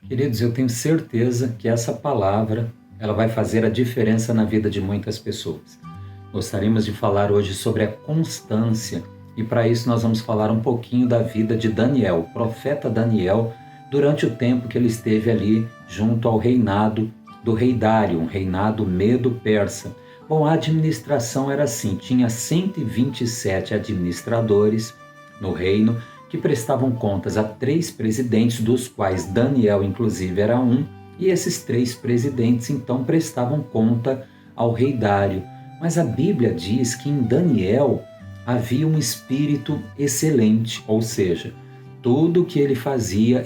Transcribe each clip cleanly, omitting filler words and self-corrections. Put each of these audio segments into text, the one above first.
Queridos, eu tenho certeza que essa palavra ela vai fazer a diferença na vida de muitas pessoas. Gostaríamos de falar hoje sobre a constância e para isso nós vamos falar um pouquinho da vida de Daniel, o profeta Daniel, durante o tempo que ele esteve ali junto ao reinado do rei Dário, um reinado medo-persa. Bom, a administração era assim, tinha 127 administradores no reino, que prestavam contas a 3 presidentes, dos quais Daniel, inclusive, era um, e esses 3 presidentes, então, prestavam conta ao rei Dário. Mas a Bíblia diz que em Daniel havia um espírito excelente, ou seja, tudo que ele fazia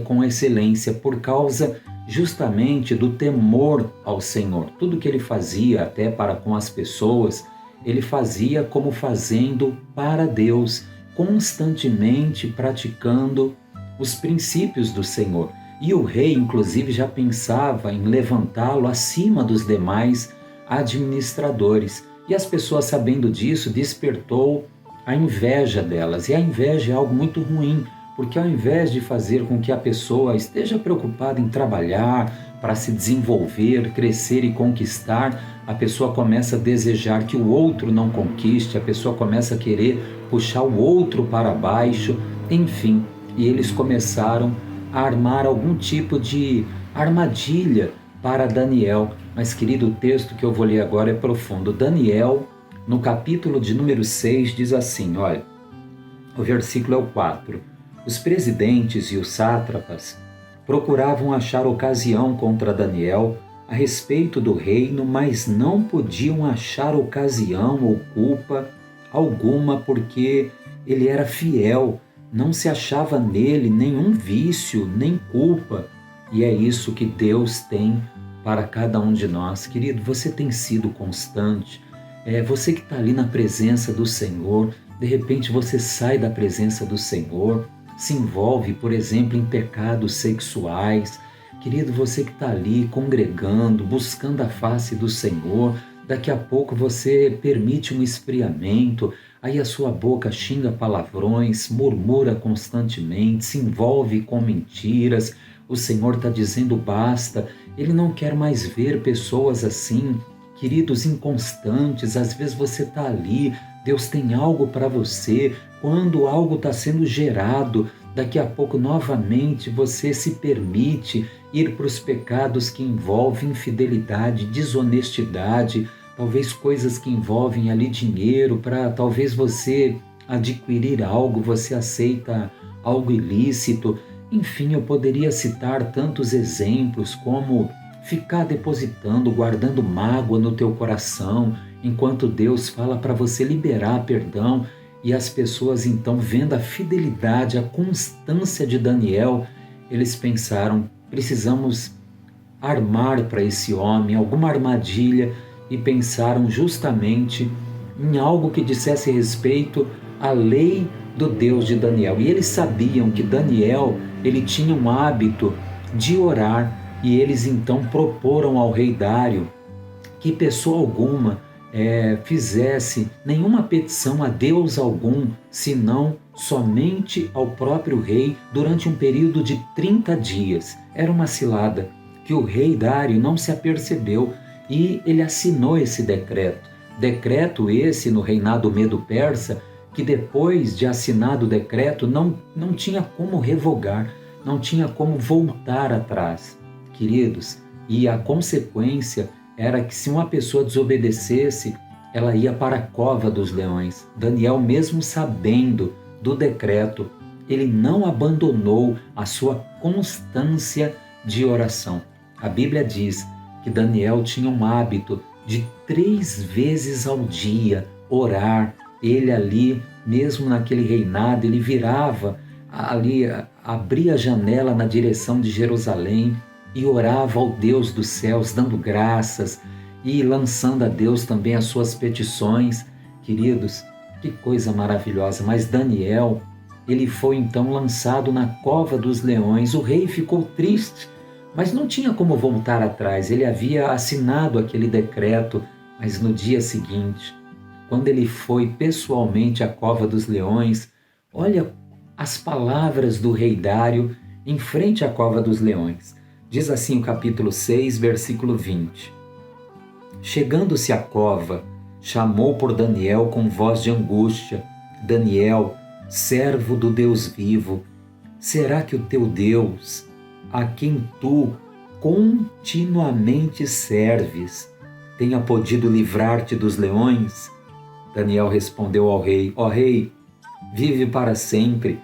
com excelência, por causa justamente do temor ao Senhor. Tudo que ele fazia, até para com as pessoas, ele fazia como fazendo para Deus, constantemente praticando os princípios do Senhor. E o rei, inclusive, já pensava em levantá-lo acima dos demais administradores. E as pessoas, sabendo disso, despertou a inveja delas. E a inveja é algo muito ruim, porque ao invés de fazer com que a pessoa esteja preocupada em trabalhar, para se desenvolver, crescer e conquistar, a pessoa começa a desejar que o outro não conquiste, a pessoa começa a querer puxar o outro para baixo, enfim. E eles começaram a armar algum tipo de armadilha para Daniel. Mas, querido, o texto que eu vou ler agora é profundo. Daniel, no capítulo de número 6, diz assim, olha, o versículo é o 4. Os presidentes e os sátrapas procuravam achar ocasião contra Daniel a respeito do reino, mas não podiam achar ocasião ou culpa alguma, porque ele era fiel, não se achava nele nenhum vício, nem culpa. E é isso que Deus tem para cada um de nós. Querido, você tem sido constante. Você que está ali na presença do Senhor, de repente você sai da presença do Senhor, se envolve, por exemplo, em pecados sexuais. Querido, você que está ali congregando, buscando a face do Senhor, daqui a pouco você permite um esfriamento, aí a sua boca xinga palavrões, murmura constantemente, se envolve com mentiras. O Senhor está dizendo basta, Ele não quer mais ver pessoas assim, queridos, inconstantes. Às vezes você está ali, Deus tem algo para você, quando algo está sendo gerado, daqui a pouco novamente você se permite ir para os pecados que envolvem infidelidade, desonestidade, talvez coisas que envolvem ali dinheiro, para talvez você adquirir algo, você aceita algo ilícito. Enfim, eu poderia citar tantos exemplos, como ficar depositando, guardando mágoa no teu coração, enquanto Deus fala para você liberar perdão. E as pessoas, então, vendo a fidelidade, a constância de Daniel, eles pensaram, precisamos armar para esse homem alguma armadilha, e pensaram justamente em algo que dissesse respeito à lei do Deus de Daniel. E eles sabiam que Daniel, ele tinha um hábito de orar, e eles então proporam ao rei Dário que pessoa alguma fizesse nenhuma petição a Deus algum, senão somente ao próprio rei, durante um período de 30 dias. Era uma cilada que o rei Dário não se apercebeu, e ele assinou esse decreto. Decreto esse no reinado medo-persa, que depois de assinado o decreto não tinha como revogar, não tinha como voltar atrás. Queridos, e a consequência era que, se uma pessoa desobedecesse, ela ia para a cova dos leões. Daniel, mesmo sabendo do decreto, ele não abandonou a sua constância de oração. A Bíblia diz que Daniel tinha um hábito de 3 vezes ao dia orar. Ele ali, mesmo naquele reinado, ele virava ali, abria a janela na direção de Jerusalém e orava ao Deus dos céus, dando graças e lançando a Deus também as suas petições. Queridos, que coisa maravilhosa. Mas Daniel, ele foi então lançado na cova dos leões. O rei ficou triste, mas não tinha como voltar atrás. Ele havia assinado aquele decreto, mas no dia seguinte, quando ele foi pessoalmente à cova dos leões, olha as palavras do rei Dário em frente à cova dos leões. Diz assim o capítulo 6, versículo 20. Chegando-se à cova, chamou por Daniel com voz de angústia: Daniel, servo do Deus vivo, será que o teu Deus, a quem tu continuamente serves, tenha podido livrar-te dos leões? Daniel respondeu ao rei: Ó rei, vive para sempre.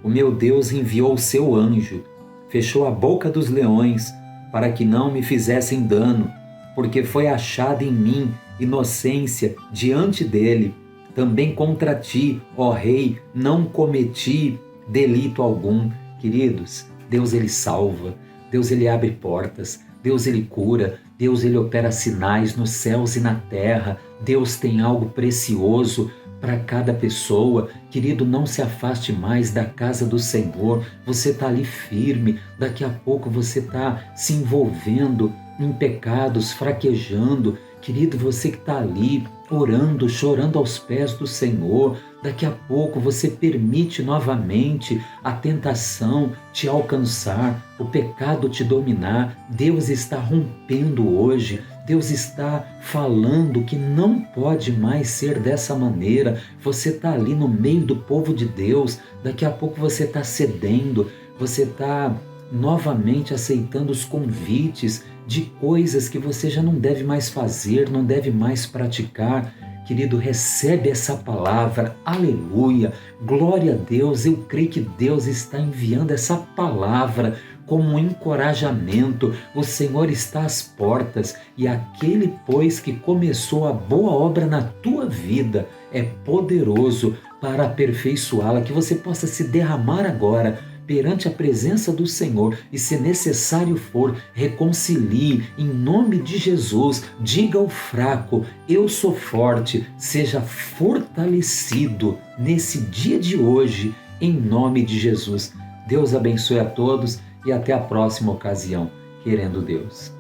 O meu Deus enviou o seu anjo, fechou a boca dos leões para que não me fizessem dano, porque foi achada em mim inocência diante dele. Também contra ti, ó rei, não cometi delito algum. Queridos, Deus ele salva, Deus ele abre portas, Deus ele cura, Deus ele opera sinais nos céus e na terra. Deus tem algo precioso para cada pessoa. Querido, não se afaste mais da casa do Senhor. Você está ali firme, daqui a pouco você está se envolvendo em pecados, fraquejando. Querido, você que está ali orando, chorando aos pés do Senhor, daqui a pouco você permite novamente a tentação te alcançar, o pecado te dominar. Deus está rompendo hoje, Deus está falando que não pode mais ser dessa maneira. Você está ali no meio do povo de Deus, daqui a pouco você está cedendo, você está novamente aceitando os convites de coisas que você já não deve mais fazer, não deve mais praticar. Querido, recebe essa palavra, aleluia, glória a Deus. Eu creio que Deus está enviando essa palavra como um encorajamento. O Senhor está às portas e aquele, pois, que começou a boa obra na tua vida é poderoso para aperfeiçoá-la. Que você possa se derramar agora perante a presença do Senhor e, se necessário for, reconcilie em nome de Jesus. Diga ao fraco: eu sou forte. Seja fortalecido nesse dia de hoje, em nome de Jesus. Deus abençoe a todos e até a próxima ocasião, querendo Deus.